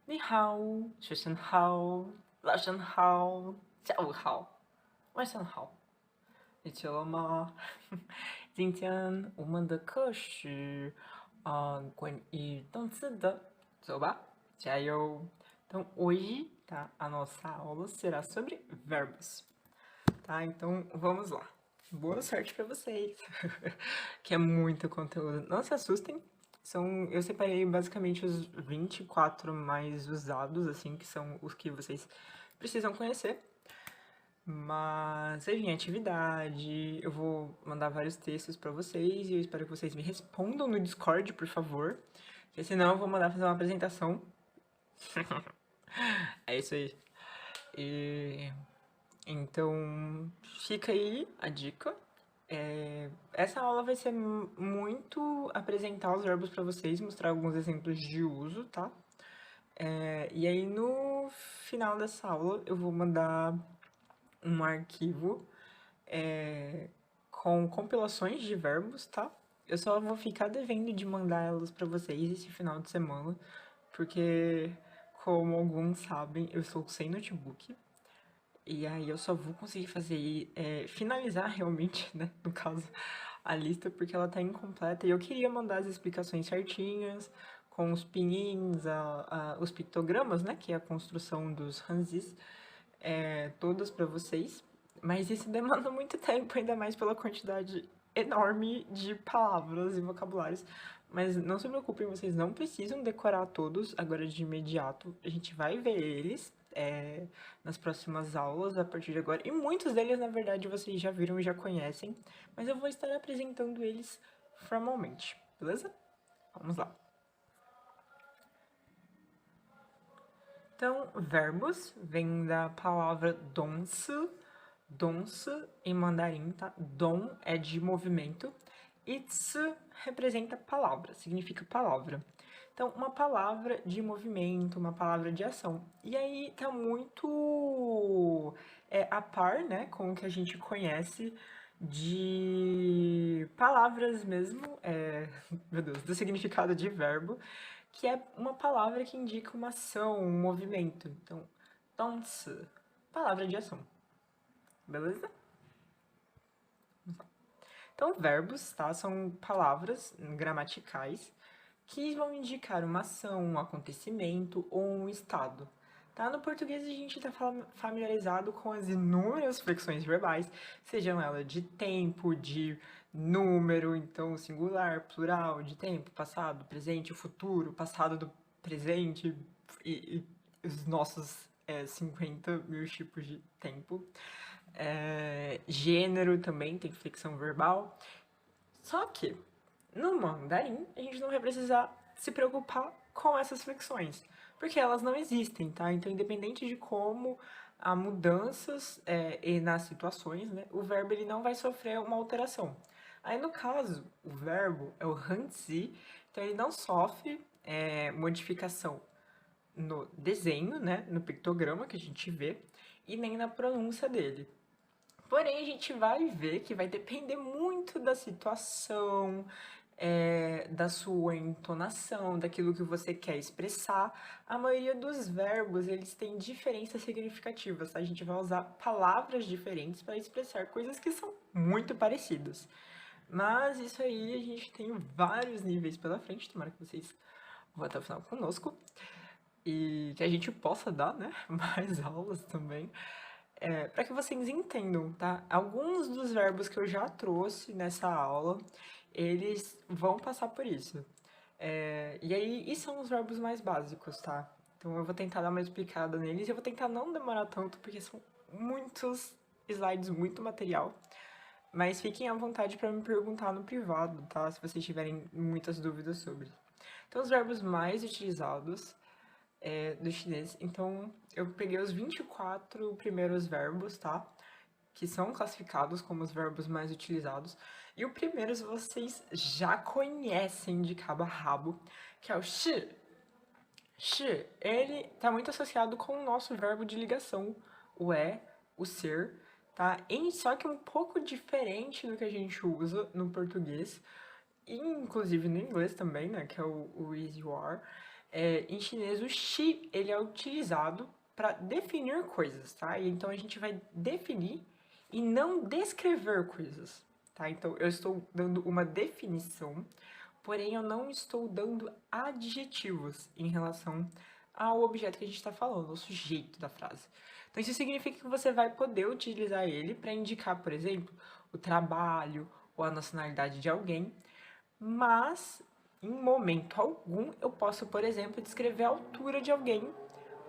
你好，学生好，老师好，下午好，晚上好，你起了吗？今天我们的课是关于动词的，走吧，加油！Então, hoje, tá, a nossa aula será sobre verbos, tá? Então, vamos lá. Boa sorte para vocês, que é muito conteúdo. Não se assustem, eu separei basicamente os 24 mais usados, assim, que são os que vocês precisam conhecer. Mas, enfim, atividade, eu vou mandar vários textos para vocês e eu espero que vocês me respondam no Discord, por favor. Porque senão eu vou mandar fazer uma apresentação. É isso aí. E então, fica aí a dica. Essa aula vai ser muito apresentar os verbos para vocês, mostrar alguns exemplos de uso, tá? E aí no final dessa aula eu vou mandar um arquivo com compilações de verbos, tá? Eu só vou ficar devendo de mandar elas para vocês esse final de semana, porque, como alguns sabem, eu estou sem notebook. E aí eu só vou conseguir fazer, finalizar realmente, né, no caso, a lista, porque ela tá incompleta. E eu queria mandar as explicações certinhas, com os pininhos, os pictogramas, né, que é a construção dos hanzis, todas para vocês. Mas isso demanda muito tempo, ainda mais pela quantidade enorme de palavras e vocabulários. Mas não se preocupem, vocês não precisam decorar todos agora de imediato. A gente vai ver eles nas próximas aulas a partir de agora. E muitos deles, na verdade, vocês já viram e já conhecem. Mas eu vou estar apresentando eles formalmente, beleza? Vamos lá. Então, verbos vem da palavra donsu. Donsu em mandarim, tá? Don é de movimento. E tsu representa palavra, significa palavra. Então, uma palavra de movimento, uma palavra de ação. E aí tá muito a par, né, com o que a gente conhece de palavras mesmo, meu Deus, do significado de verbo, que é uma palavra que indica uma ação, um movimento. Então, donsu, palavra de ação. Beleza? Então, verbos, tá? São palavras gramaticais que vão indicar uma ação, um acontecimento ou um estado. Tá? No português, a gente está familiarizado com as inúmeras flexões verbais, sejam elas de tempo, de número, então singular, plural, de tempo, passado, presente, futuro, passado do presente e os nossos 50 mil tipos de tempo. Gênero também tem flexão verbal. Só que no mandarim a gente não vai precisar se preocupar com essas flexões, porque elas não existem, tá? Então, independente de como há mudanças e nas situações, né, o verbo ele não vai sofrer uma alteração. Aí, no caso, o verbo é o hanzi, então ele não sofre modificação no desenho, né, no pictograma que a gente vê, e nem na pronúncia dele. Porém, a gente vai ver que vai depender muito da situação, da sua entonação, daquilo que você quer expressar. A maioria dos verbos, eles têm diferenças significativas, tá? A gente vai usar palavras diferentes para expressar coisas que são muito parecidas. Mas isso aí a gente tem vários níveis pela frente, tomara que vocês vão até o final conosco. E que a gente possa dar, né, mais aulas também para que vocês entendam, tá? Alguns dos verbos que eu já trouxe nessa aula, eles vão passar por isso. E aí, e são os verbos mais básicos, tá? Então eu vou tentar dar uma explicada neles e eu vou tentar não demorar tanto, porque são muitos slides, muito material. Mas fiquem à vontade para me perguntar no privado, tá? Se vocês tiverem muitas dúvidas sobre. Então, os verbos mais utilizados do chinês. Então, eu peguei os 24 primeiros verbos, tá? Que são classificados como os verbos mais utilizados. E o primeiro vocês já conhecem de cabo a rabo, que é o shi. Shi, ele tá muito associado com o nosso verbo de ligação, o o ser, tá? Só que um pouco diferente do que a gente usa no português, e inclusive no inglês também, né? Que é o is, you are. Em chinês, o shi, ele é utilizado para definir coisas, tá? E então a gente vai definir e não descrever coisas, tá? Então eu estou dando uma definição, porém eu não estou dando adjetivos em relação ao objeto que a gente está falando, ao sujeito da frase. Então isso significa que você vai poder utilizar ele para indicar, por exemplo, o trabalho ou a nacionalidade de alguém, mas em momento algum eu posso, por exemplo, descrever a altura de alguém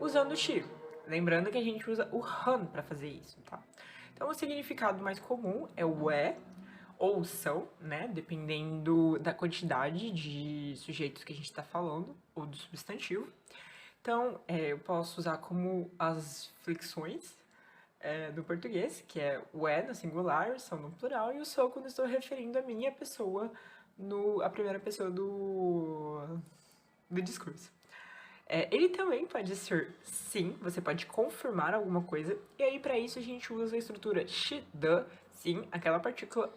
usando o she. Lembrando que a gente usa o han para fazer isso, tá? Então o significado mais comum é o é ou são, né? Dependendo da quantidade de sujeitos que a gente está falando, ou do substantivo. Então, eu posso usar como as flexões do português, que é o é no singular, são no plural, e o sou quando estou referindo a minha pessoa, a primeira pessoa do discurso. Ele também pode ser sim, você pode confirmar alguma coisa, e aí para isso a gente usa a estrutura shi, de, sim, aquela partícula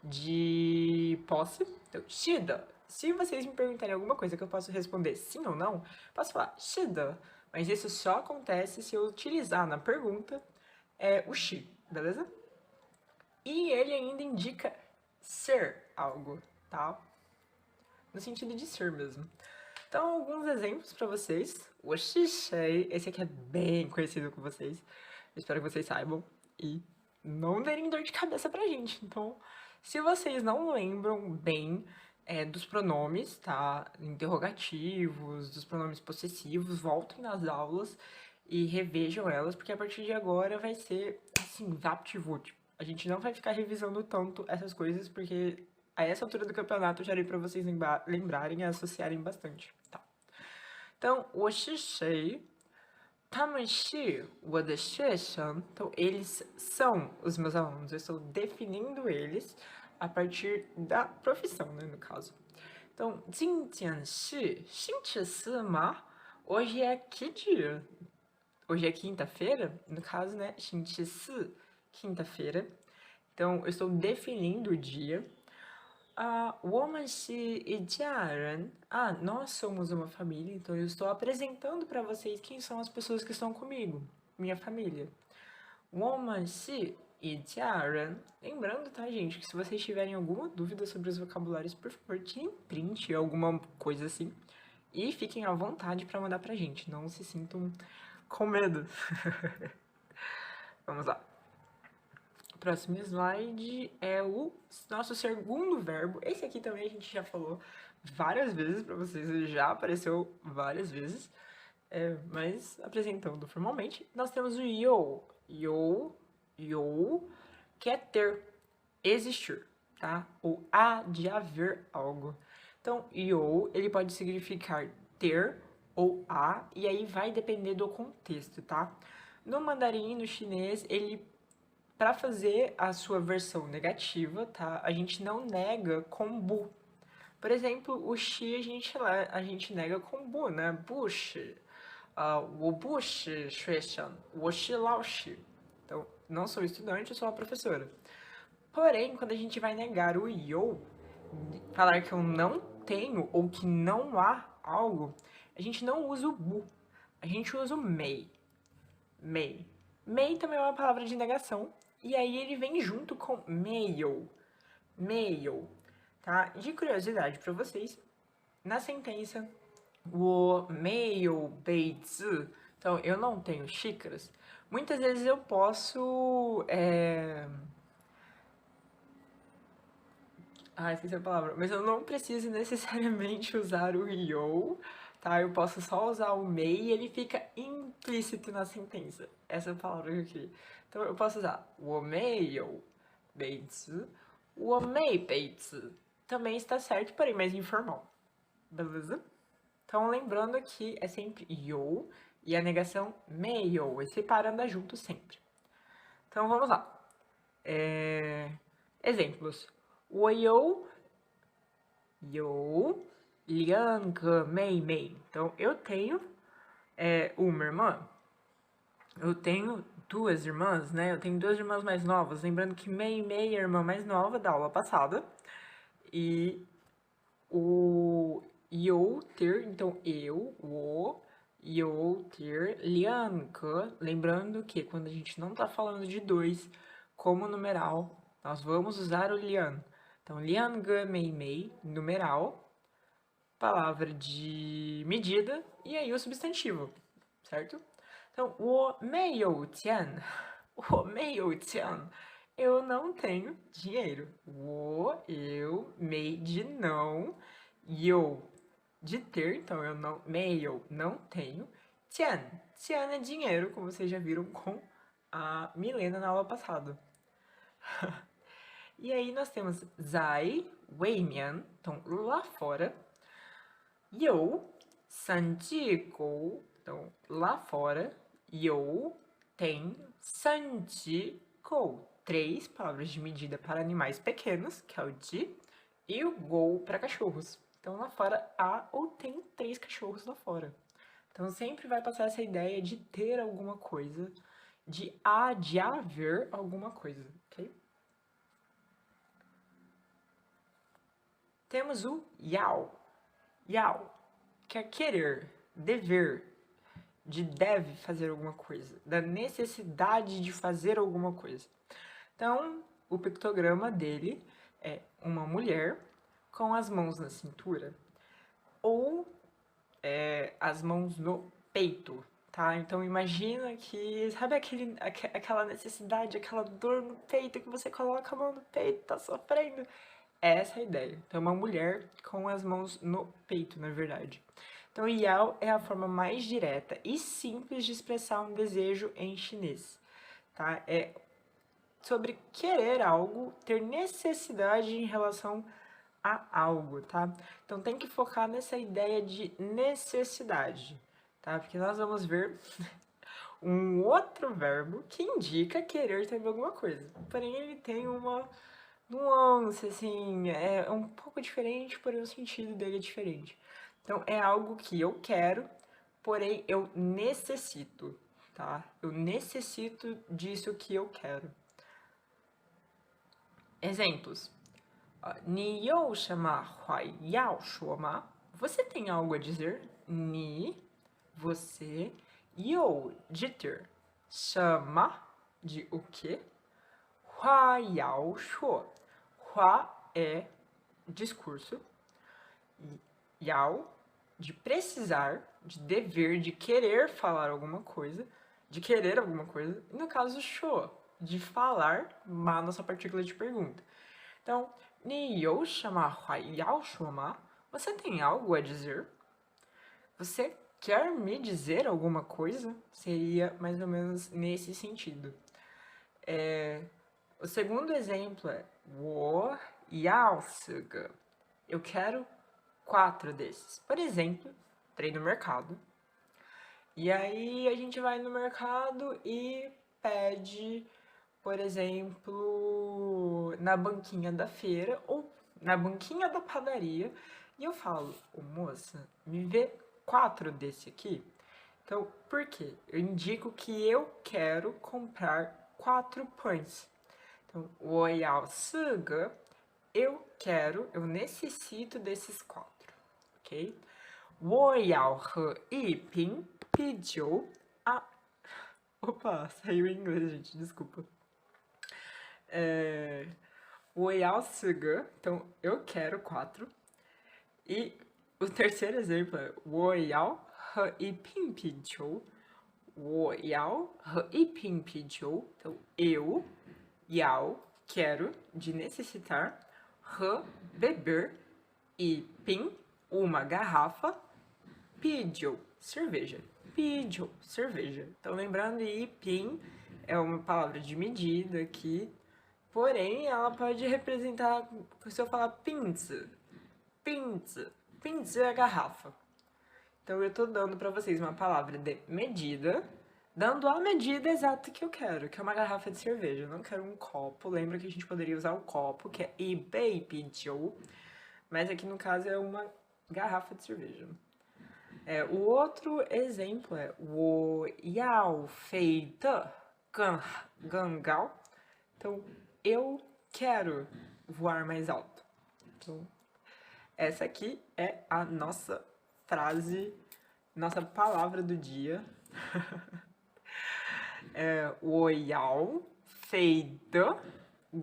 de posse. Então, shi de. Se vocês me perguntarem alguma coisa que eu posso responder sim ou não, posso falar shi de, mas isso só acontece se eu utilizar na pergunta o shi, beleza? E ele ainda indica ser algo, tá? No sentido de ser mesmo. Então, alguns exemplos para vocês. O xixei, esse aqui é bem conhecido com vocês. Espero que vocês saibam e não derem dor de cabeça pra gente. Então, se vocês não lembram bem dos pronomes, tá? Interrogativos, dos pronomes possessivos, voltem nas aulas e revejam elas, porque a partir de agora vai ser, assim, vapt-vupt. A gente não vai ficar revisando tanto essas coisas, porque a essa altura do campeonato eu já dei pra vocês lembrarem e associarem bastante, tá? Então, 我是谁? 他们是我的学生. Então, eles são os meus alunos. Eu estou definindo eles a partir da profissão, né, no caso. Então, 今天是星期四吗? Hoje é que dia? Hoje é quinta-feira? No caso, né, 星期四, quinta-feira. Então, eu estou definindo o dia. 我们是一家人. Nós somos uma família, então eu estou apresentando para vocês quem são as pessoas que estão comigo, minha família. 我们是一家人. Lembrando, tá, gente, que se vocês tiverem alguma dúvida sobre os vocabulários, por favor, tirem print, alguma coisa assim, e fiquem à vontade para mandar pra gente, não se sintam com medo. Vamos lá. Próximo slide é o nosso segundo verbo. Esse aqui também a gente já falou várias vezes para vocês, ele já apareceu várias vezes, mas apresentando formalmente, nós temos o yo. Yo, que é ter, existir, tá? Ou há de haver algo. Então, yo, ele pode significar ter ou há, e aí vai depender do contexto, tá? No mandarim, no chinês, ele para fazer a sua versão negativa, tá? A gente não nega com bu. Por exemplo, o xi a gente nega com bu, né? Bu shi. 我不是学生，我是老师. Então, não sou estudante, eu sou uma professora. Porém, quando a gente vai negar o yo, falar que eu não tenho ou que não há algo, a gente não usa o bu. A gente usa o mei. Mei. Mei também é uma palavra de negação. E aí ele vem junto com meio. Meio. Tá? De curiosidade para vocês, na sentença, 我没有杯子. Então, eu não tenho xícaras. Muitas vezes eu posso... esqueci a palavra. Mas eu não preciso necessariamente usar o yo, tá? Eu posso só usar o mei e ele fica implícito na sentença. Essa é a palavra que eu queria. Então, eu posso usar 我没有杯子, 我没杯子. Também está certo, porém mais informal. Beleza? Então, lembrando que é sempre yo e a negação meio, e separando junto sempre. Então, vamos lá. Exemplos. 我有两个妹妹. Então, eu tenho uma irmã. Eu tenho duas irmãs, né? Eu tenho duas irmãs mais novas. Lembrando que Mei é a irmã mais nova da aula passada. E eu ter, então eu, o, eu ter, liang, lembrando que quando a gente não está falando de dois como numeral, nós vamos usar o liang. Então, liang, mei, mei, numeral, palavra de medida, e aí o substantivo, certo? Então, 我没有钱，eu não tenho dinheiro. 我 de não, 有 de ter, então eu não, 没有 não tenho, 钱 é dinheiro, como vocês já viram com a Milena na aula passada. E aí nós temos 在外面, então lá fora, 有三只狗, então lá fora, 有 tem 三只狗, três palavras de medida para animais pequenos, que é o de, e o gol para cachorros. Então lá fora há ou tem 3 cachorros lá fora. Então sempre vai passar essa ideia de ter alguma coisa, de haver alguma coisa, ok? Temos o yao. Yao, que é querer, dever, de deve fazer alguma coisa, da necessidade de fazer alguma coisa. Então, o pictograma dele é uma mulher com as mãos na cintura ou as mãos no peito, tá? Então imagina que, sabe aquela necessidade, aquela dor no peito que você coloca a mão no peito, tá sofrendo? Essa é a ideia. Então, uma mulher com as mãos no peito, na verdade. Então, yao é a forma mais direta e simples de expressar um desejo em chinês, tá? É sobre querer algo, ter necessidade em relação a algo, tá? Então, tem que focar nessa ideia de necessidade, tá? Porque nós vamos ver um outro verbo que indica querer também alguma coisa. Porém, ele tem uma nuance, assim, é um pouco diferente, porém o sentido dele é diferente. Então, é algo que eu quero, porém eu necessito, tá? Eu necessito disso que eu quero. Exemplos. 你有什么话要说吗? Você tem algo a dizer? 你, você, 有 de ter, 什么 de o que, 话要说, 话é discurso, yao, de precisar, de dever, de querer falar alguma coisa, de querer alguma coisa, e no caso, sho, de falar, ma, nossa partícula de pergunta. Então, ni you shama yao shoma, você tem algo a dizer? Você quer me dizer alguma coisa? Seria mais ou menos nesse sentido. O segundo exemplo é 我要4个. Eu quero 4 desses. Por exemplo, entrei no mercado. E aí a gente vai no mercado e pede, por exemplo, na banquinha da feira ou na banquinha da padaria. E eu falo, ô moça, me vê 4 desse aqui. Então, por quê? Eu indico que eu quero comprar 4 pães. Então, 我要4个, eu quero, eu necessito desses 4, ok? 我要喝一瓶啤酒. Opa, saiu em inglês, gente, desculpa. 我要4个, então eu quero 4. E o terceiro exemplo é 我要喝一瓶啤酒. 我要喝一瓶啤酒. Então, eu, yao, quero, de necessitar, he, beber, e pin, uma garrafa, pidio, cerveja. Pidio, cerveja. Então, lembrando, e pin é uma palavra de medida aqui, porém, ela pode representar, se eu falar pinzi, pinzi é garrafa. Então, eu tô dando para vocês uma palavra de medida, dando a medida exata que eu quero, que é uma garrafa de cerveja. Eu não quero um copo. Lembra que a gente poderia usar o copo, que é ibei pidiu, mas aqui no caso é uma garrafa de cerveja. O outro exemplo é 我要飞的更高. Então, eu quero voar mais alto. Então, essa aqui é a nossa frase, nossa palavra do dia. 我要飞得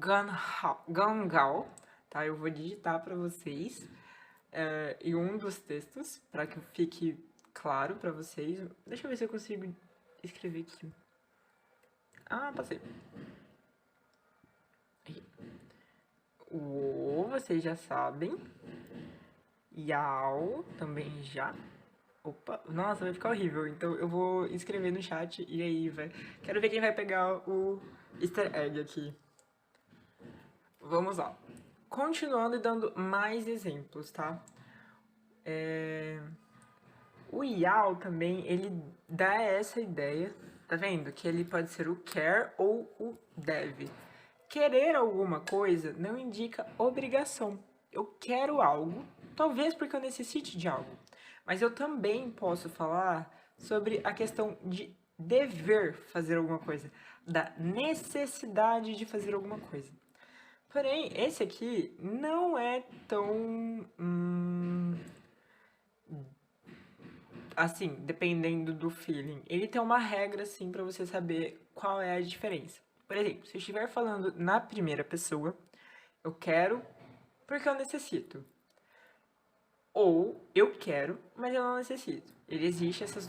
更高, tá? Eu vou digitar para vocês em um dos textos, para que fique claro para vocês. Deixa eu ver se eu consigo escrever aqui. Ah, passei. O, vocês já sabem. Yao, também já. Opa, nossa, vai ficar horrível. Então eu vou escrever no chat e aí vai. Quero ver quem vai pegar o easter egg aqui. Vamos lá. Continuando e dando mais exemplos, tá? O Yao também, ele dá essa ideia, tá vendo? Que ele pode ser o quer ou o deve. Querer alguma coisa não indica obrigação. Eu quero algo, talvez porque eu necessite de algo. Mas eu também posso falar sobre a questão de dever fazer alguma coisa, da necessidade de fazer alguma coisa. Porém, esse aqui não é tão assim, dependendo do feeling. Ele tem uma regra assim para você saber qual é a diferença. Por exemplo, se eu estiver falando na primeira pessoa, eu quero porque eu necessito. Ou eu quero, mas eu não necessito. Ele existe essas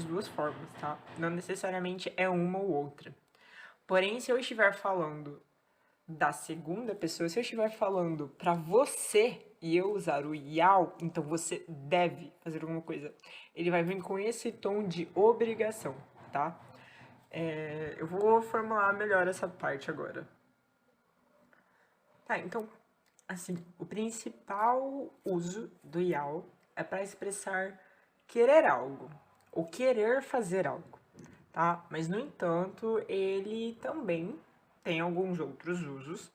duas formas, tá? Não necessariamente é uma ou outra. Porém, se eu estiver falando da segunda pessoa, se eu estiver falando para você e eu usar o yao, então você deve fazer alguma coisa. Ele vai vir com esse tom de obrigação, tá? Eu vou formular melhor essa parte agora. Tá, então, assim, o principal uso do yao é para expressar querer algo, ou querer fazer algo, tá? Mas, no entanto, ele também tem alguns outros usos,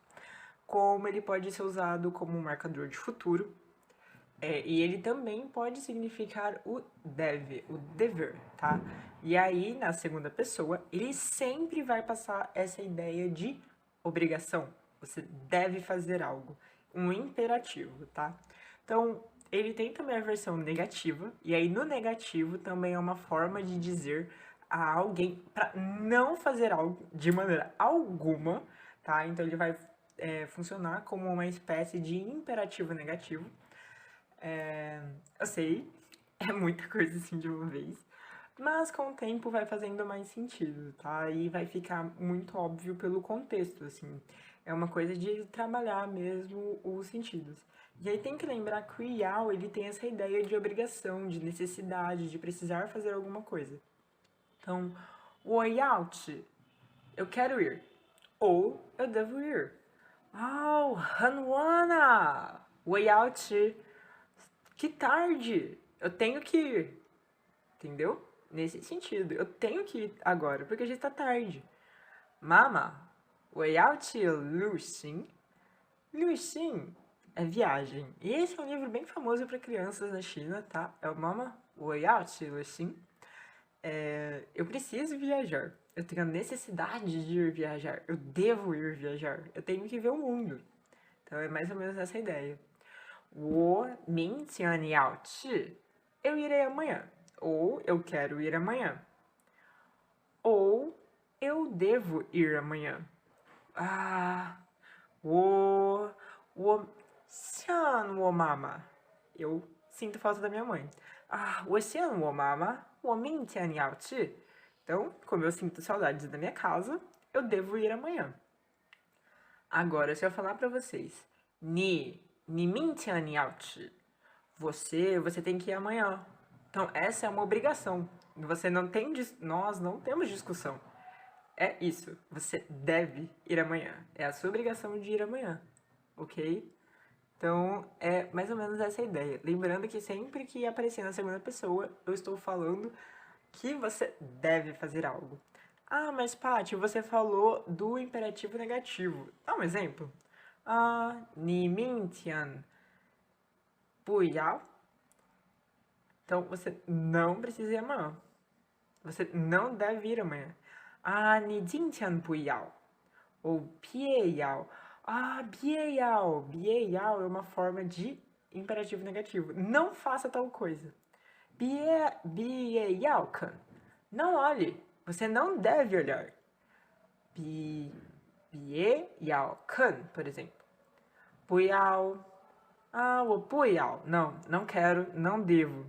como ele pode ser usado como um marcador de futuro, e ele também pode significar o deve, o dever, tá? E aí, na segunda pessoa, ele sempre vai passar essa ideia de obrigação. Você deve fazer algo. Um imperativo, tá? Então, ele tem também a versão negativa, e aí no negativo também é uma forma de dizer a alguém para não fazer algo de maneira alguma, tá? Então ele vai funcionar como uma espécie de imperativo negativo. Eu sei, é muita coisa assim de uma vez, mas com o tempo vai fazendo mais sentido, tá? E vai ficar muito óbvio pelo contexto, assim. É uma coisa de trabalhar mesmo os sentidos. E aí tem que lembrar que o Yao, ele tem essa ideia de obrigação, de necessidade, de precisar fazer alguma coisa. Então, o Yao-te, eu quero ir. Ou eu devo ir. Oh, Hanwana! O Yao-te, que tarde! Eu tenho que ir. Entendeu? Nesse sentido. Eu tenho que ir agora, porque já está tarde. Mama, 我要去旅行. Luxin é viagem. E esse é um livro bem famoso para crianças na China, tá? É o Mama, 我要去旅行. Eu preciso viajar. Eu tenho a necessidade de ir viajar. Eu devo ir viajar. Eu tenho que ver o mundo. Então é mais ou menos essa ideia. 我明天要去. Eu irei amanhã. Ou eu quero ir amanhã. Ou eu devo ir amanhã. Eu sinto falta da minha mãe. 我想我妈妈，我明天要去. Então, como eu sinto saudades da minha casa, eu devo ir amanhã. Agora, se eu falar pra vocês, 你明天要去. Você tem que ir amanhã. Então, essa é uma obrigação. Nós não temos discussão. É isso. Você deve ir amanhã. É a sua obrigação de ir amanhã. Ok? Então, é mais ou menos essa a ideia. Lembrando que sempre que aparecer na segunda pessoa, eu estou falando que você deve fazer algo. Mas Paty, você falou do imperativo negativo. Dá um exemplo. 你明天不要. Então, você não precisa ir amanhã. Você não deve ir amanhã. 你今天不要. Ou 别要. 别要é uma forma de imperativo negativo. Não faça tal coisa. Bie yao kan. Não olhe. Você não deve olhar. Bie yao kan, por exemplo. Buyao. O buyao. Não, não quero, não devo.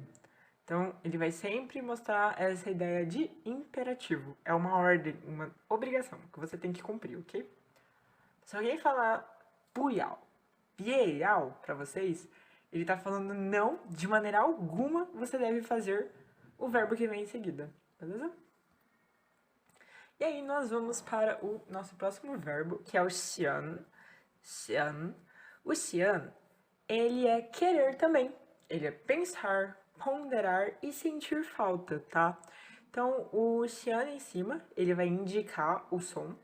Então, ele vai sempre mostrar essa ideia de imperativo. É uma ordem, uma obrigação que você tem que cumprir, ok? Se alguém falar buyao, bieyao pra vocês, ele tá falando não, de maneira alguma você deve fazer o verbo que vem em seguida, beleza? E aí nós vamos para o nosso próximo verbo, que é o xian. Xian. O xian, ele é querer também. Ele é pensar, ponderar e sentir falta, tá? Então, o xian em cima, ele vai indicar o som,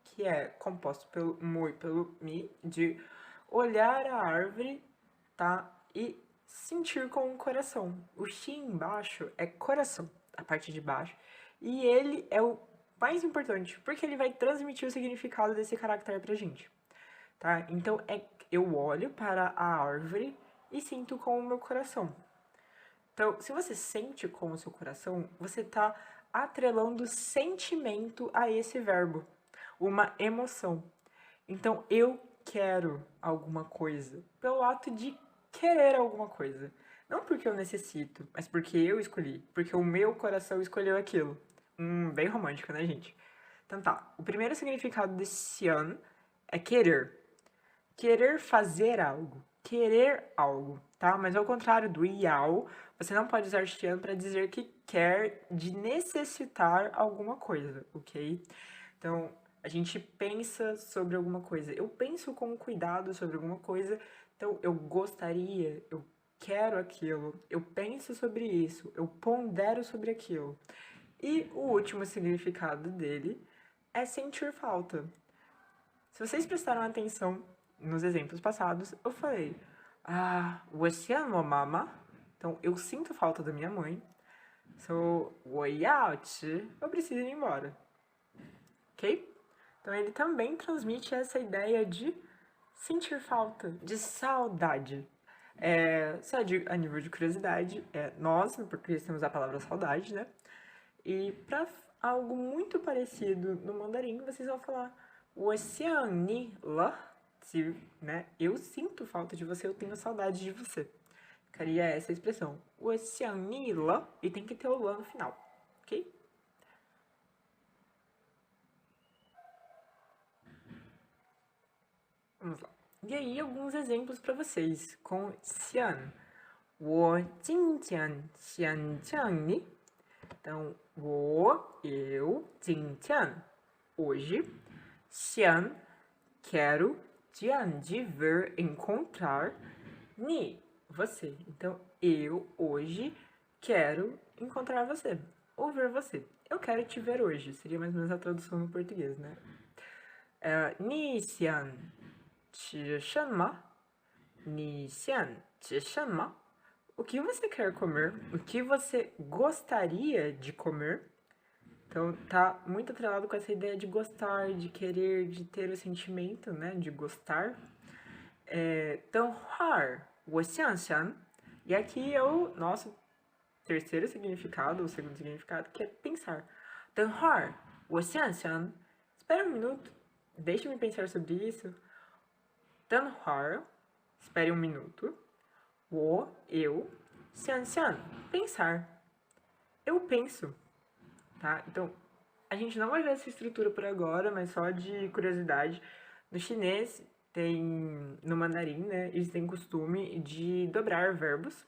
que é composto pelo mu e pelo mi, de olhar a árvore, tá? E sentir com o coração. O xi embaixo é coração, a parte de baixo. E ele é o mais importante, porque ele vai transmitir o significado desse caractere pra gente, tá? Então, eu olho para a árvore e sinto com o meu coração. Então, se você sente com o seu coração, você tá atrelando sentimento a esse verbo, uma emoção. Então, eu quero alguma coisa, pelo ato de querer alguma coisa. Não porque eu necessito, mas porque eu escolhi, porque o meu coração escolheu aquilo. Bem romântico, né, gente? Então tá, o primeiro significado de xian é querer. Querer fazer algo, querer algo, tá? Mas ao contrário do yao, você não pode usar xian para dizer que quer de necessitar alguma coisa, ok? Então, a gente pensa sobre alguma coisa. Eu penso com cuidado sobre alguma coisa, então eu gostaria, eu quero aquilo, eu penso sobre isso, eu pondero sobre aquilo. E o último significado dele é sentir falta. Se vocês prestaram atenção nos exemplos passados, eu falei, você ama mama? Então, eu sinto falta da minha mãe. So, 我要吃, eu preciso ir embora. Ok? Então, ele também transmite essa ideia de sentir falta, de saudade. Só a nível de curiosidade, nós, no português, temos a palavra saudade, né? E para algo muito parecido no mandarim, vocês vão falar 我想你了, se, né, eu sinto falta de você, eu tenho saudade de você. Ficaria essa expressão. 我想你了, e tem que ter o lá no final, ok? Vamos lá. E aí, alguns exemplos para vocês com xian. 我今天想见你. Então, eu, 今天, hoje, 想, quero, 见, de ver, encontrar, ni, você. Então, eu, hoje, quero encontrar você, ou ver você. Eu quero te ver hoje, seria mais ou menos a tradução no português, né? 你想吃什么? 你想吃什么? O que você quer comer? O que você gostaria de comer? Então, tá muito atrelado com essa ideia de gostar, de querer, de ter o sentimento, né? De gostar. 等会儿我想想. E aqui é o nosso terceiro significado, o segundo significado, que é pensar. 等会儿我想想. Espera um minuto. Deixe-me pensar sobre isso. 等会儿. Espere um minuto. eu, 想想, pensar. Eu penso, tá? Então, a gente não vai ver essa estrutura por agora, mas só de curiosidade. No chinês, no mandarim, né, eles têm costume de dobrar verbos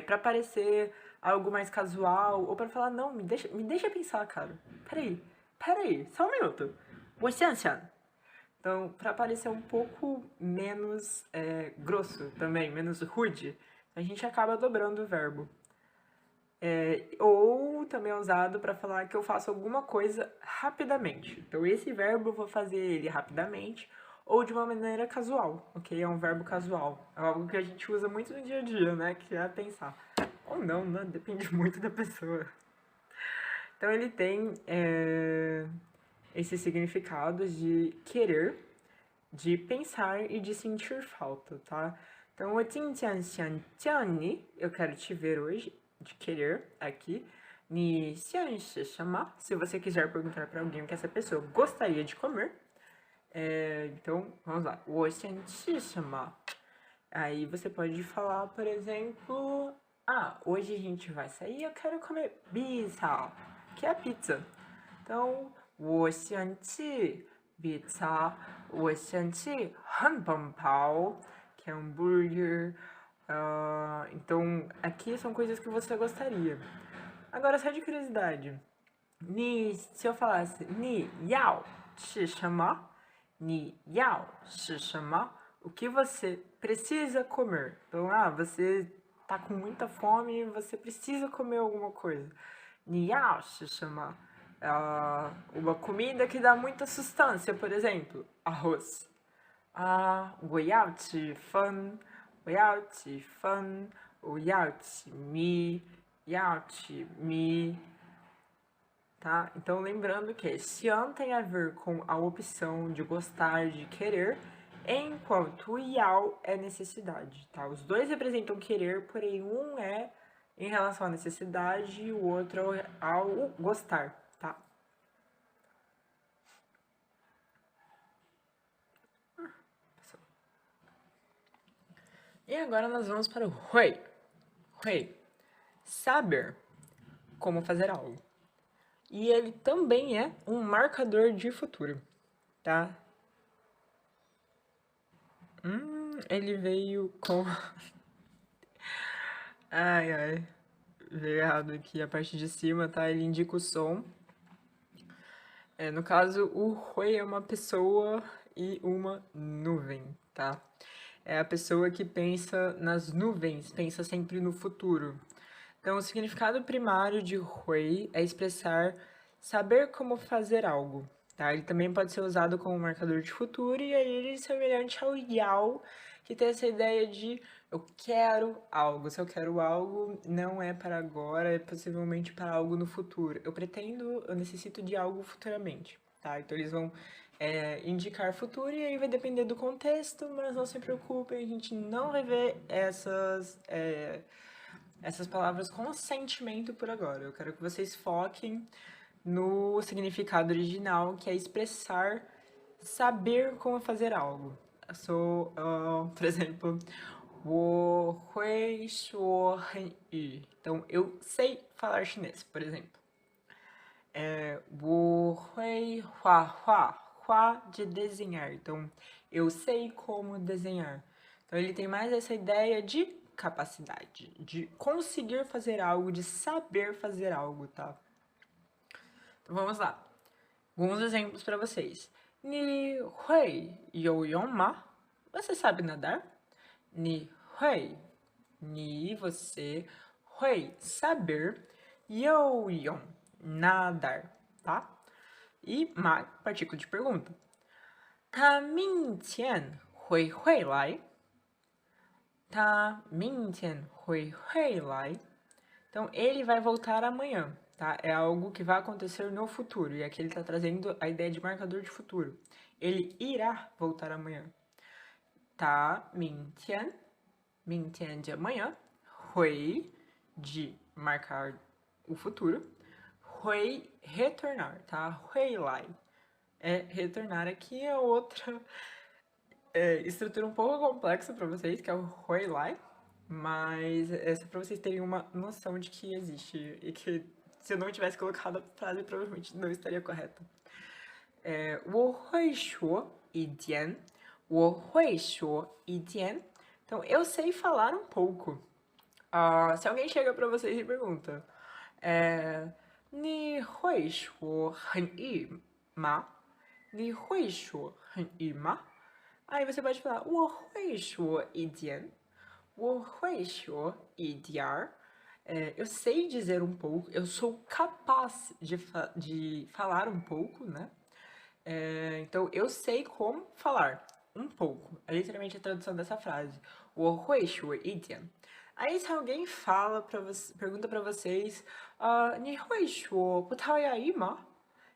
para parecer algo mais casual, ou para falar, não, me deixa pensar, cara. Peraí, só um minuto. 我想想. Então, para parecer um pouco menos grosso também, menos rude, a gente acaba dobrando o verbo. Ou também é usado para falar que eu faço alguma coisa rapidamente. Então, esse verbo eu vou fazer ele rapidamente ou de uma maneira casual, ok? É um verbo casual. É algo que a gente usa muito no dia a dia, né? Que é pensar. Ou não, né? Depende muito da pessoa. Então, ele tem esse significado de querer, de pensar e de sentir falta, tá? Então, 我今天想见你, eu quero te ver hoje, de querer, aqui. 你想吃什么? Se você quiser perguntar para alguém o que essa pessoa gostaria de comer. Então, vamos lá. 我想吃什么? Aí você pode falar, por exemplo, hoje a gente vai sair, eu quero comer pizza, que é pizza. Então, 我想吃 pizza, 我想吃 汉堡包, que é hambúrguer. Então, aqui são coisas que você gostaria. Agora, só de curiosidade, se eu falasse 你要吃什么? 你要吃什么? O que você precisa comer? Então, você tá com muita fome e você precisa comer alguma coisa. 你要吃什么? Uma comida que dá muita sustância, por exemplo, arroz. 我要吃饭,我要吃米,要吃米, tá? Então, lembrando que 想 tem a ver com a opção de gostar, de querer, enquanto o yao é necessidade, tá? Os dois representam querer, porém um é em relação à necessidade e o outro é ao gostar, tá? E agora nós vamos para o hui. Hui, saber como fazer algo. E ele também é um marcador de futuro, tá? Ele veio com... Ai, veio errado aqui a parte de cima, tá? Ele indica o som. No caso, o hui é uma pessoa e uma nuvem, tá? É a pessoa que pensa nas nuvens, pensa sempre no futuro. Então, o significado primário de hui é expressar saber como fazer algo, tá? Ele também pode ser usado como marcador de futuro e aí ele é semelhante ao yao, que tem essa ideia de eu quero algo. Se eu quero algo, não é para agora, é possivelmente para algo no futuro. Eu necessito de algo futuramente, tá? Então, eles vão indicar futuro e aí vai depender do contexto, mas não se preocupem, a gente não vai ver essas palavras com sentimento por agora. Eu quero que vocês foquem no significado original, que é expressar, saber como fazer algo. Por exemplo, 我会说汉语. Então, eu sei falar chinês, por exemplo. 我会画画, de desenhar. Então, eu sei como desenhar. Então, ele tem mais essa ideia de capacidade, de conseguir fazer algo, de saber fazer algo, tá? Então, vamos lá. Alguns exemplos para vocês. 你会游泳吗? Você sabe nadar? 你会, você, 会, saber, 游泳, nadar, tá? E partícula de pergunta. 他明天会回来? 他明天会回来? Então, ele vai voltar amanhã, tá? É algo que vai acontecer no futuro. E aqui ele está trazendo a ideia de marcador de futuro. Ele irá voltar amanhã. 明天 de amanhã. 会 de marcar o futuro. 会 retornar, tá? 回来 é retornar. Aqui é outra estrutura um pouco complexa para vocês, que é o 回来. Mas é só pra vocês terem uma noção de que existe e que se eu não tivesse colocado a frase, provavelmente não estaria correta. 我会说一点. 我会说一点. Então, eu sei falar um pouco. Se alguém chega pra vocês e pergunta, 你会说汉语吗? 你会说汉语吗? Aí você pode falar, 我会说一点. 我会说一点. Eu sei dizer um pouco, eu sou capaz de falar um pouco, né? Então, eu sei como falar um pouco. É literalmente a tradução dessa frase. 我会说一点. Aí, se alguém pergunta pra vocês, 你会说葡萄牙语吗?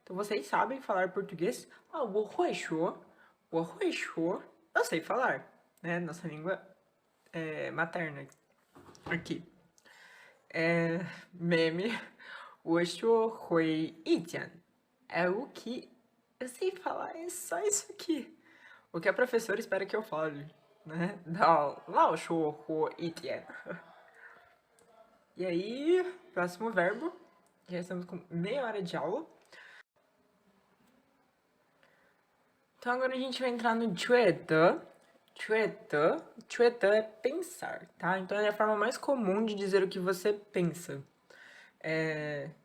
Então, vocês sabem falar português? 我会说. 我会说. Eu sei falar, né? Nossa língua materna. Aqui. Meme. 我说会意见. É o que eu sei falar, é só isso aqui. O que a professora espera que eu fale, né? 老说会意见. E aí, próximo verbo. Já estamos com meia hora de aula. Então agora a gente vai entrar no 觉得. 觉得é pensar, tá? Então é a forma mais comum de dizer o que você pensa.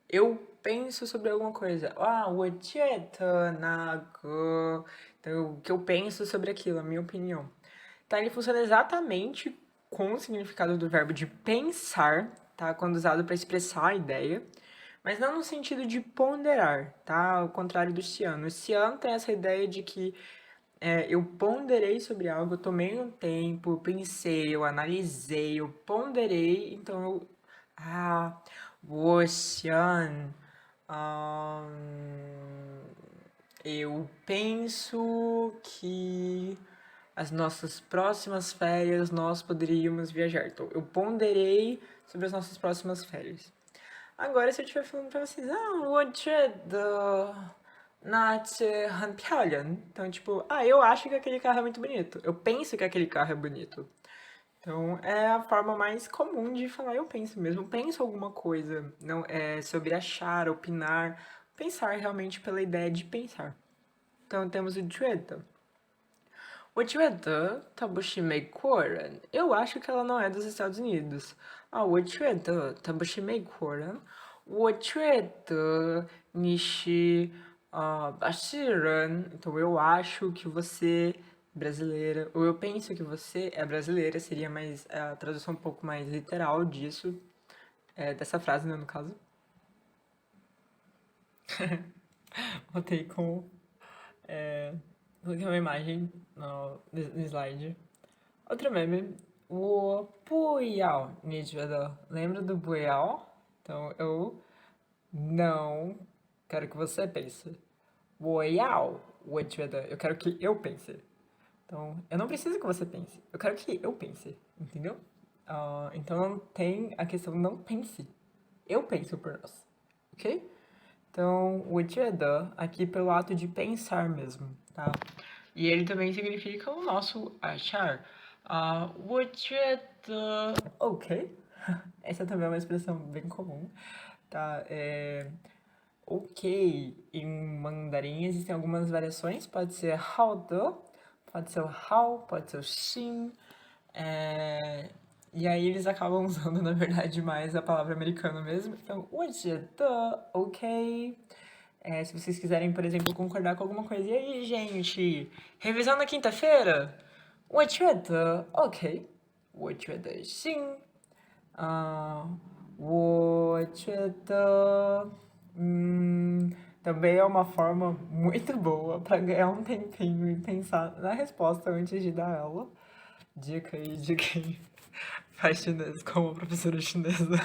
Eu penso sobre alguma coisa. 我觉得那个. Então, o que eu penso sobre aquilo, a minha opinião. Tá? Ele funciona exatamente com o significado do verbo de pensar, tá? Quando usado para expressar a ideia, mas não no sentido de ponderar, tá? Ao contrário do Ciano. O Ciano tem essa ideia de que eu ponderei sobre algo, eu tomei um tempo, eu pensei, eu analisei, eu ponderei, então eu. Ah, 我想, eu penso que as nossas próximas férias nós poderíamos viajar. Então, eu ponderei sobre as nossas próximas férias. Agora, se eu estiver falando pra vocês, 我觉得那车很漂亮. Então, tipo, eu acho que aquele carro é muito bonito. Eu penso que aquele carro é bonito. Então, é a forma mais comum de falar eu penso mesmo. Penso alguma coisa. Não é sobre achar, opinar. Pensar realmente pela ideia de pensar. Então, temos o 觉得. 我觉得她不是美国人. Eu acho que ela não é dos Estados Unidos. 我觉得她不是美国人. 我觉得你是巴西人. Então eu acho que você é brasileira. Ou eu penso que você é brasileira. Seria mais a tradução um pouco mais literal disso. Dessa frase, né, no caso. Botei com. Coloquei uma imagem no slide. Outro meme. 我不要你觉得 lembra do 不要? Então, eu não quero que você pense. 我要我觉得 eu quero que eu pense. Então, eu não preciso que você pense. Eu quero que eu pense. Entendeu? Então, não tem a questão não pense. Eu penso por nós. Ok? Então, 我觉得 aqui pelo ato de pensar mesmo, tá? E ele também significa o nosso achar. 我觉得 ok. Essa também é uma expressão bem comum, tá? Ok, em mandarim existem algumas variações. Pode ser 好的, pode ser o 好, pode ser o xin. E aí eles acabam usando, na verdade, mais a palavra americana mesmo. Então, 我觉得 ok. Se vocês quiserem, por exemplo, concordar com alguma coisa. E aí, gente? Revisão na quinta-feira? 我觉得 ok. 我觉得行。我觉得também é uma forma muito boa para ganhar um tempinho e pensar na resposta antes de dar aula. Dica aí de quem faz chinês como professora chinesa.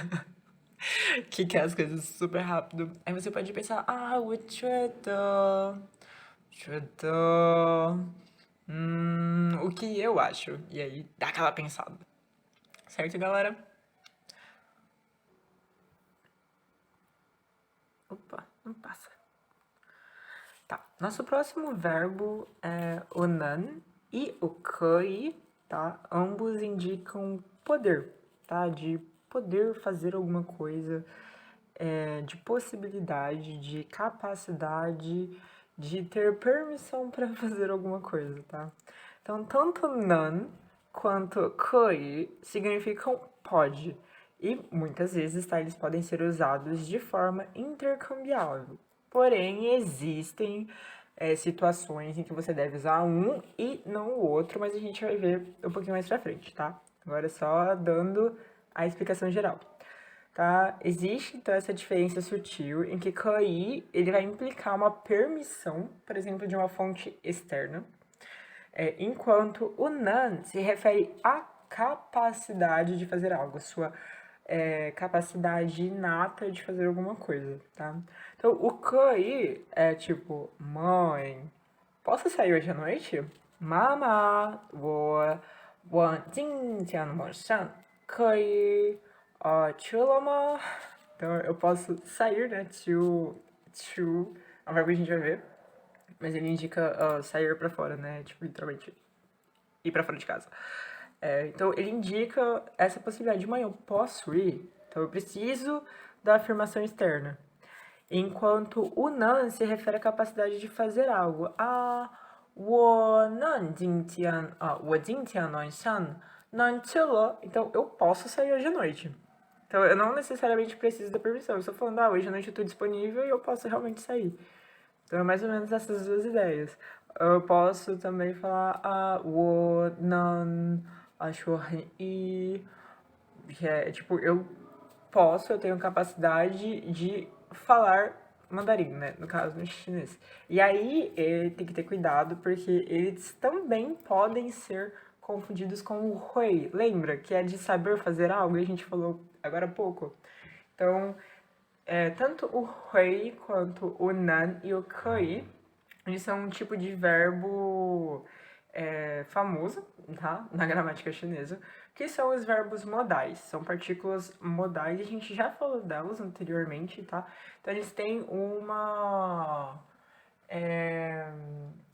Que quer as coisas super rápido. Aí você pode pensar, 我觉得, o que eu acho? E aí dá aquela pensada. Certo, galera? Opa, não passa. Tá, nosso próximo verbo é o nan e o kei, tá? Ambos indicam poder, tá? De poder fazer alguma coisa, de possibilidade, de capacidade, de ter permissão para fazer alguma coisa, tá? Então, tanto nan quanto kei significam pode. E muitas vezes, tá, eles podem ser usados de forma intercambiável. Porém, existem situações em que você deve usar um e não o outro, mas a gente vai ver um pouquinho mais pra frente, tá? Agora só dando a explicação geral. Tá? Existe então essa diferença sutil em que KI ele vai implicar uma permissão, por exemplo, de uma fonte externa, enquanto o NaN se refere à capacidade de fazer algo, a sua capacidade inata de fazer alguma coisa, tá? Então, o KI é tipo, mãe, posso sair hoje à noite? Mama, vou 我今天晚上可以去了吗? Então eu posso sair, né? To é um verbo que a gente vai ver, mas ele indica sair pra fora, né? Tipo, literalmente ir pra fora de casa. Então ele indica essa possibilidade de manhã eu posso ir, então eu preciso da afirmação externa. Enquanto o não se refere à capacidade de fazer algo. 我今天晚上能去了. Então, eu posso sair hoje à noite. Então, eu não necessariamente preciso da permissão. Eu estou falando, hoje à noite eu estou disponível e eu posso realmente sair. Então, é mais ou menos essas duas ideias. Eu posso também falar, 我能说韩语. Que é, tipo, eu tenho capacidade de falar mandarim, né? No caso, no chinês. E aí, tem que ter cuidado, porque eles também podem ser confundidos com o hui. Lembra? Que é de saber fazer algo, e a gente falou agora há pouco. Então, tanto o hui quanto o nan e o kui, eles são um tipo de verbo famoso, tá? Na gramática chinesa, que são os verbos modais. São partículas modais, a gente já falou delas anteriormente, tá? Então, eles têm uma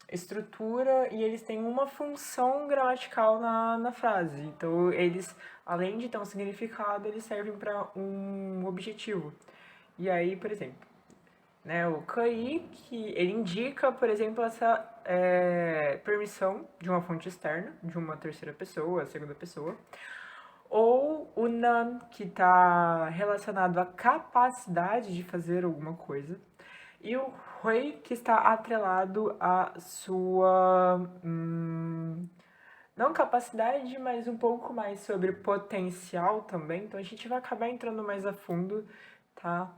estrutura e eles têm uma função gramatical na frase. Então, eles, além de ter um significado, eles servem para um objetivo. E aí, por exemplo, né, o KI, que ele indica, por exemplo, essa permissão de uma fonte externa, de uma terceira pessoa, segunda pessoa. Ou o nan, que está relacionado à capacidade de fazer alguma coisa. E o hui, que está atrelado à sua não capacidade, mas um pouco mais sobre potencial também. Então a gente vai acabar entrando mais a fundo, tá?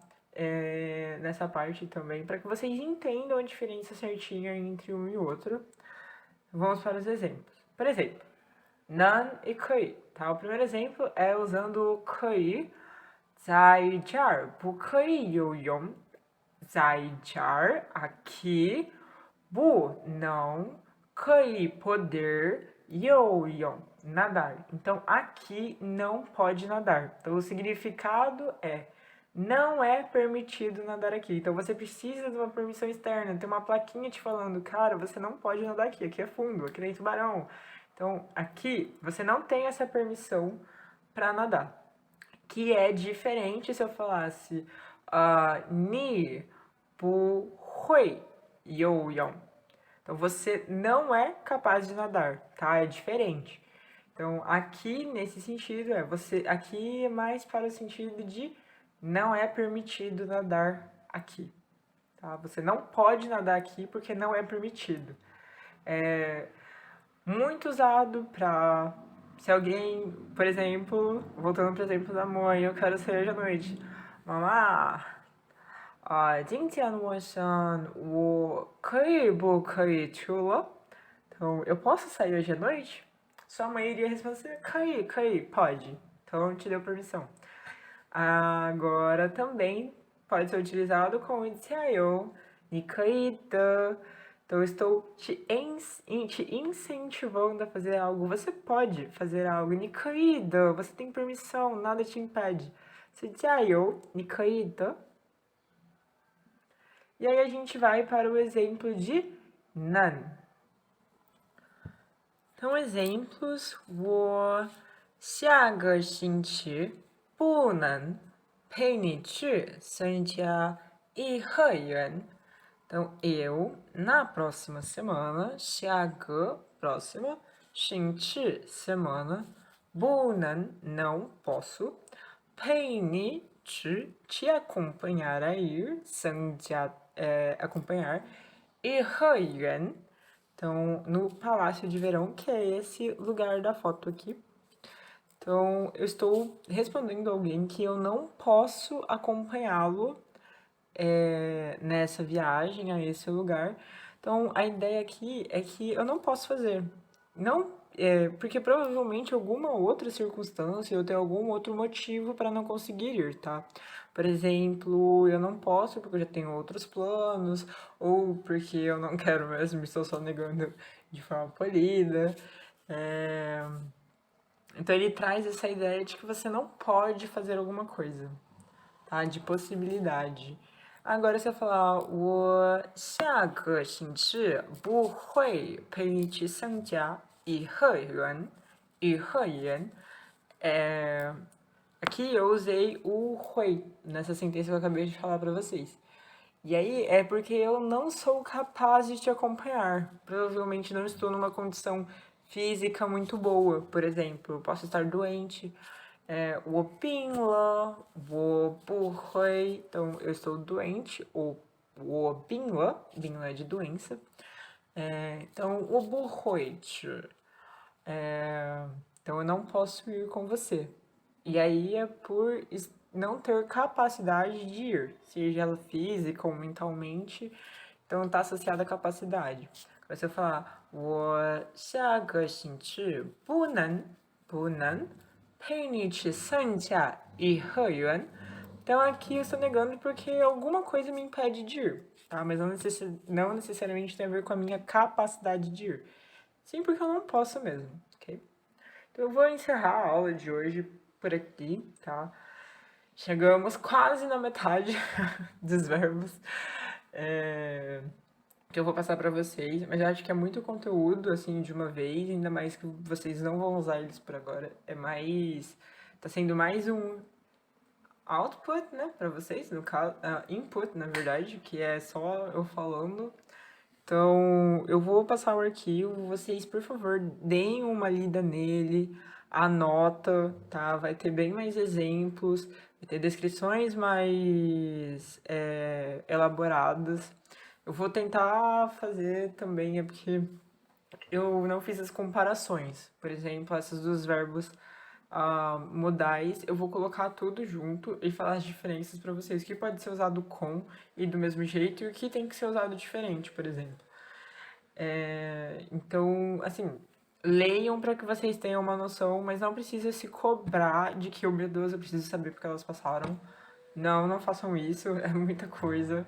Nessa parte também, para que vocês entendam a diferença certinha entre um e outro. Vamos para os exemplos. Por exemplo, nan e 可以, tá? O primeiro exemplo é usando o 可以, 在这儿不可以游泳, 在这儿 aqui, 不não 可以 poder 游泳 nadar. Então aqui não pode nadar. Então o significado é não é permitido nadar aqui. Então você precisa de uma permissão externa. Tem uma plaquinha te falando, cara, você não pode nadar aqui. Aqui é fundo, aqui tem tubarão. Então aqui você não tem essa permissão para nadar. Que é diferente se eu falasse ni bu hui you yong. Então você não é capaz de nadar, tá? É diferente. Então aqui nesse sentido aqui é mais para o sentido de não é permitido nadar aqui, tá? Você não pode nadar aqui porque não é permitido. É muito usado para se alguém, por exemplo, voltando pro exemplo da mãe, eu quero sair hoje à noite. Mamá, 今天晚上我不可以去了? Então, eu posso sair hoje à noite? Sua mãe iria responder, 可以, pode. Então, te deu permissão. Agora, também pode ser utilizado com o 加油, 你可以的. Então, eu estou te incentivando a fazer algo. Você pode fazer algo. 你可以的, você tem permissão, nada te impede. 是加油, 你可以的. E aí a gente vai para o exemplo de nan. Então, exemplos. 我下个星期不能陪你去参加颐和园. Então, eu, na próxima semana, 下个 próxima, 星期 semana, 不能 não posso, 陪你去 te acompanhar a ir, 参加acompanhar, 颐和园, então no Palácio de Verão, que é esse lugar da foto aqui. Então, eu estou respondendo a alguém que eu não posso acompanhá-lo nessa viagem a esse lugar. Então, a ideia aqui é que eu não posso fazer. Não, porque provavelmente alguma outra circunstância eu tenho algum outro motivo para não conseguir ir, tá? Por exemplo, eu não posso porque eu já tenho outros planos, ou porque eu não quero mesmo, estou só negando de forma polida. Então ele traz essa ideia de que você não pode fazer alguma coisa, tá? De possibilidade. Agora se eu falar 我下个星期不会陪你去参加颐和园. É, aqui eu usei o 会nessa sentença que eu acabei de falar pra vocês. E aí é porque eu não sou capaz de te acompanhar. Provavelmente não estou numa condição física muito boa, por exemplo. Eu posso estar doente. 我病了，我不会. Então, eu estou doente, ou 我病了, 病了é de doença. Então, 我不会去. Então, eu não posso ir com você. E aí é por não ter capacidade de ir, seja ela física ou mentalmente, então está associada à capacidade. Você falar, 我下个星期不能陪你去参加颐和园. Então aqui eu estou negando porque alguma coisa me impede de ir, tá? Mas não necessariamente tem a ver com a minha capacidade de ir. Sim, porque eu não posso mesmo, ok? Então eu vou encerrar a aula de hoje por aqui, tá? Chegamos quase na metade dos verbos que eu vou passar pra vocês, mas eu acho que é muito conteúdo, assim, de uma vez, ainda mais que vocês não vão usar eles por agora. Tá sendo mais um output, né, pra vocês, no caso, input, na verdade, que é só eu falando. Então, eu vou passar o arquivo, vocês, por favor, deem uma lida nele, anota, tá? Vai ter bem mais exemplos, vai ter descrições mais elaboradas. Eu vou tentar fazer também, é porque eu não fiz as comparações. Por exemplo, essas dos verbos modais, eu vou colocar tudo junto e falar as diferenças para vocês. O que pode ser usado com e do mesmo jeito e o que tem que ser usado diferente, por exemplo. Então, assim, leiam para que vocês tenham uma noção, mas não precisa se cobrar de que, oh meu Deus, eu preciso saber porque elas passaram. Não, não façam isso, é muita coisa.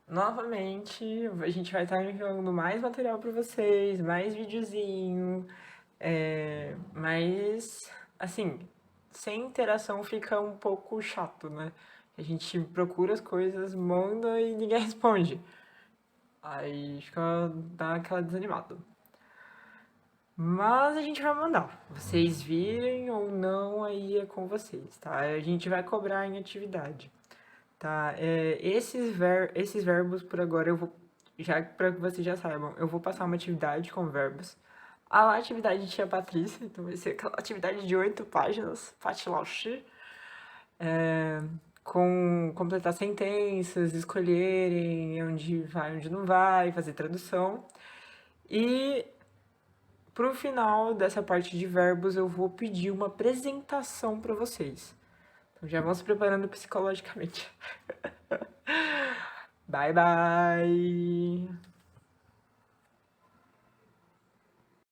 Novamente, a gente vai estar enviando mais material para vocês, mais videozinho, mas, assim, sem interação fica um pouco chato, né? A gente procura as coisas, manda e ninguém responde. Aí dá aquela desanimada. Mas a gente vai mandar. Vocês virem ou não, aí é com vocês, tá? A gente vai cobrar em atividade, tá? Esses verbos por agora eu vou, já para que vocês já saibam, eu vou passar uma atividade com verbos. A atividade de tia Patrícia, então vai ser aquela atividade de 8 páginas, Patilaoshi, com completar sentenças, escolherem onde vai, onde não vai, fazer tradução. E pro final dessa parte de verbos, eu vou pedir uma apresentação para vocês. Então já vão se preparando psicologicamente. Bye, bye!